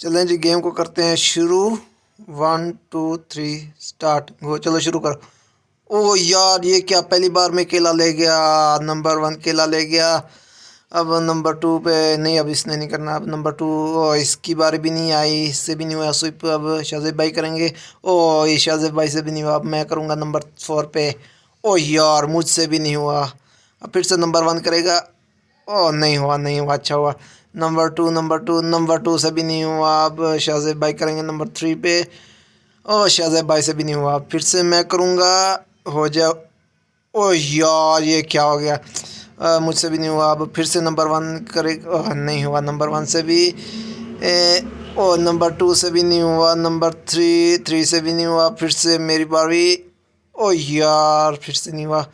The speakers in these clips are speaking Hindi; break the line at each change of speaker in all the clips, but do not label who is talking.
चलें जी, गेम को करते हैं शुरू। 1 2 3 स्टार्ट गो। चलो शुरू करो। ओ यार, ये क्या, पहली बार में केला ले गया। नंबर 1 केला ले गया। अब नंबर 2 पे नहीं, अब इसने नहीं करना। अब नंबर 2, ओ इसकी बारी भी नहीं आई, इससे भी नहीं हुआ स्विप। अब शाजिब भाई करेंगे। ओ ये शाजिब भाई से भी नहीं हुआ, अब मैं करूँगा नंबर 4 पे। ओ यार, मुझसे भी नहीं हुआ। अब फिर से नंबर 1 करेगा। ओ नहीं हुआ, नहीं हुआ, अच्छा हुआ। नंबर 2 से भी नहीं हुआ। अब शाहज़ेब भाई करेंगे नंबर 3 पे। ओ शाहज़ेब भाई से भी नहीं हुआ, फिर से मैं करूँगा। हो जाओ। ओ यार, ये क्या हो गया। मुझसे भी नहीं हुआ। अब फिर से नंबर 1 करे। नहीं हुआ नंबर 1 से भी। ओ नंबर 2 से भी नहीं हुआ। नंबर 3 से भी नहीं हुआ। फिर से मेरी बारी। ओ यार, फिर से नहीं हुआ।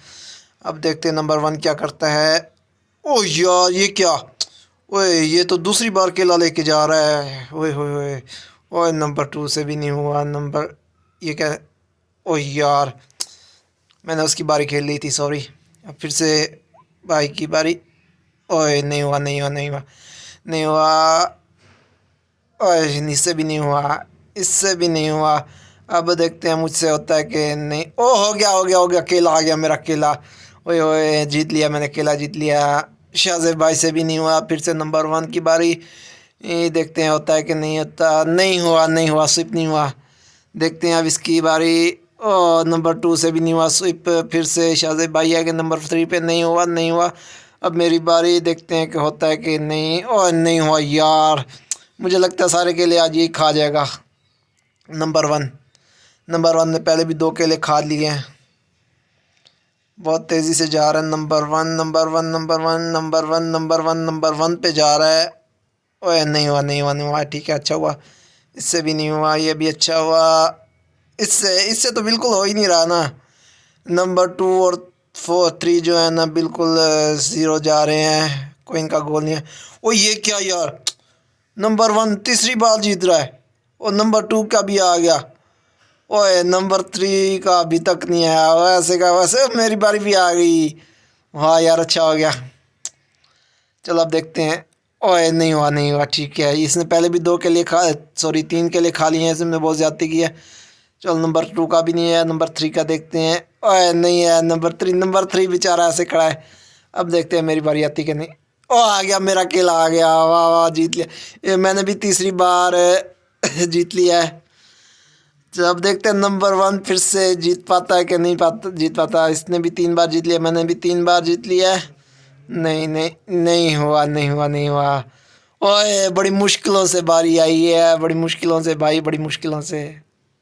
अब देखते हैं नंबर 1 क्या करता है। ओ यार, ये क्या। ओए, ये तो दूसरी बार केला लेके जा रहा है। ओए होए होए। ओए नंबर 2 से भी नहीं हुआ। नंबर, ये क्या। ओ यार, मैंने उसकी बारी खेल ली थी, सॉरी। अब फिर से भाई की बारी। ओए नहीं हुआ, नहीं हुआ, नहीं हुआ, नहीं हुआ। ओए इससे भी नहीं हुआ, इससे भी नहीं हुआ। अब देखते हैं मुझसे होता है कि नहीं। ओ हो गया, हो गया, हो गया, केला आ गया, मेरा केला। ओए ओए, जीत लिया मैंने, केला जीत लिया। शाहज़ेब भाई से भी नहीं हुआ। फिर से नंबर 1 की बारी। ये देखते हैं होता है कि नहीं होता। नहीं हुआ, नहीं हुआ, स्विप नहीं हुआ। देखते हैं अब इसकी बारी। ओ नंबर 2 से भी नहीं हुआ स्विप। फिर से शाहज़ेब भाई आ गए नंबर 3 पे। नहीं हुआ, नहीं हुआ। अब मेरी बारी, देखते हैं कि होता है कि नहीं। ओ नहीं हुआ यार, मुझे लगता है सारे केले आज यही खा जाएगा। नंबर 1 ने पहले भी 2 केले खा लिए हैं। बहुत तेज़ी से जा रहा है number 1, number 1, number 1, number 1, number 1, number 1 पे जा रहा है। ओए नहीं हुआ, नहीं हुआ, नहीं हुआ, ठीक है, अच्छा हुआ। इससे भी नहीं हुआ, ये भी अच्छा हुआ। इससे इससे तो बिल्कुल हो ही नहीं रहा ना। नंबर 2 और 3 जो है ना, बिल्कुल ज़ीरो जा रहे हैं, कोई इनका गोल नहीं है। ओ ये क्या यार, नंबर 1 तीसरी बार जीत रहा है और नंबर 2 का भी आ गया। ओए नंबर 3 का अभी तक नहीं आया। वैसे का वैसे मेरी बारी भी आ गई। वाह यार, अच्छा हो गया। चलो अब देखते हैं। ओए नहीं हुआ, नहीं हुआ, ठीक है। इसने पहले भी 2 के लिए खा, सॉरी 3 के लिए खा लिए हैं, इसमें बहुत ज़्यादती की है। चलो नंबर 2 का भी नहीं है, नंबर 3 का देखते हैं। ओए नहीं है नंबर 3 बेचारा ऐसे खड़ा है। अब देखते हैं मेरी बारी आती कि नहीं। ओ आ गया, मेरा केला आ गया। वाह वाह, जीत लिया। ये मैंने भी तीसरी बार जीत लिया है। तो अब देखते हैं नंबर 1 फिर से जीत पाता है कि नहीं पाता, जीत पाता। इसने भी 3 बार जीत लिया, मैंने भी 3 बार जीत लिया है। नहीं नहीं, नहीं हुआ, नहीं हुआ, नहीं हुआ। ओए बड़ी मुश्किलों से बारी आई है, बड़ी मुश्किलों से भाई, बड़ी मुश्किलों से।